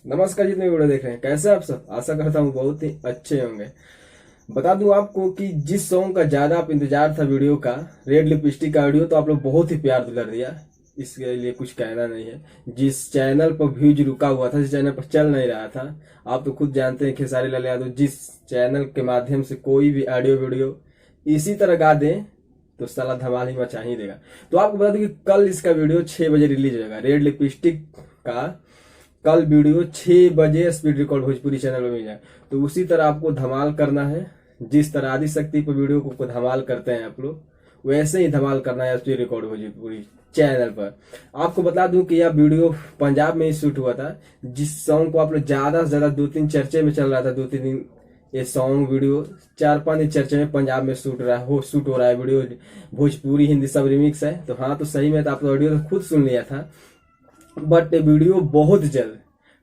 नमस्कार, जितने वीडियो देख रहे हैं कैसे आप सब, आशा करता हूँ बहुत ही अच्छे होंगे। बता दूं आपको कि जिस सॉन्ग का ज्यादा आप इंतजार था वीडियो का, रेड लिपस्टिक का वीडियो, तो आप लोग बहुत ही प्यार दुलार दिया। इसके लिए कुछ कहना नहीं है। जिस चैनल पर व्यूज रुका हुआ था, जिस चैनल पर चल नहीं रहा था, आप तो खुद जानते हैं खेसारी लाल यादव जिस चैनल के माध्यम से कोई भी ऑडियो वीडियो इसी तरह गा दें तो साला धमाल ही मचा ही देगा। तो आपको बता दूं कि कल इसका वीडियो 6 बजे रिलीज होगा। रेड लिपस्टिक का कल वीडियो 6 बजे स्पीड रिकॉर्ड भोजपुरी चैनल में मिल जाए। तो उसी तरह आपको धमाल करना है। जिस तरह आदि शक्ति पर वीडियो को धमाल करते हैं आप लोग, वैसे ही धमाल करना है स्पीड रिकॉर्ड भोजपुरी चैनल पर। आपको बता दूं कि यह वीडियो पंजाब में ही शूट हुआ था। जिस सॉन्ग को आप लोग ज्यादा से ज्यादा 2-3 चर्चे में चल रहा था, 2-3 दिन ये सॉन्ग वीडियो 4-5 दिन चर्चे में पंजाब में शूट हो रहा है वीडियो। भोजपुरी हिंदी सब रिमिक्स है। तो हाँ, तो सही में तो आप ऑडियो तो खुद सुन लिया था, बट वीडियो बहुत जल्द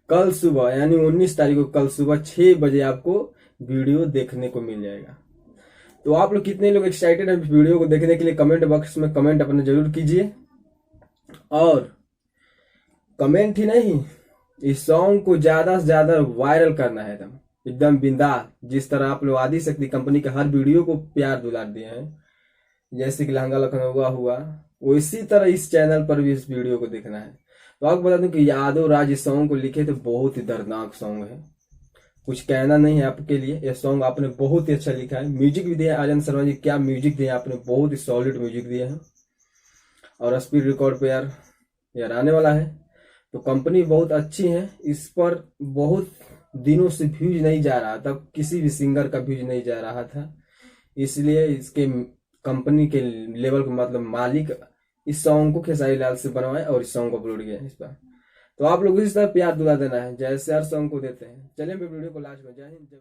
कल सुबह यानी 19 तारीख को कल सुबह 6 बजे आपको वीडियो देखने को मिल जाएगा। तो आप लोग कितने लोग एक्साइटेड हैं वीडियो को देखने के लिए, कमेंट बॉक्स में कमेंट अपने जरूर कीजिए। और कमेंट ही नहीं, इस सॉन्ग को ज्यादा से ज्यादा वायरल करना है एकदम बिंदास। जिस तरह आप लोग आदि शक्ति कंपनी के हर वीडियो को प्यार दुलार दिए हैं, जैसे कि लहंगा लखनऊ हुआ, उसी तरह इस चैनल पर भी इस वीडियो को देखना है। तो आपको बता दूं कि यादव राज इस सॉन्ग को लिखे तो बहुत ही दर्दनाक सॉन्ग है। कुछ कहना नहीं है आपके लिए। यह सॉन्ग आपने बहुत ही अच्छा लिखा है। म्यूजिक भी दिया आर्यन शर्मा जी, क्या म्यूजिक दिया आपने, बहुत ही सॉलिड म्यूजिक दिया है। और स्पीड रिकॉर्ड पे यार आने वाला है। तो कंपनी बहुत अच्छी है। इस पर बहुत दिनों से व्यूज नहीं जा रहा था, किसी भी सिंगर का व्यूज नहीं जा रहा था। इसलिए इसके कंपनी के लेवल को मतलब मालिक इस सॉन्ग को खेसारी लाल से बनवाए और इस सॉन्ग को अपलोड किया इस पर। तो आप लोग इस तरह प्यार दुला देना है जैसे हर सॉन्ग को देते हैं। चलिए वीडियो को लास्ट में जय हिंद।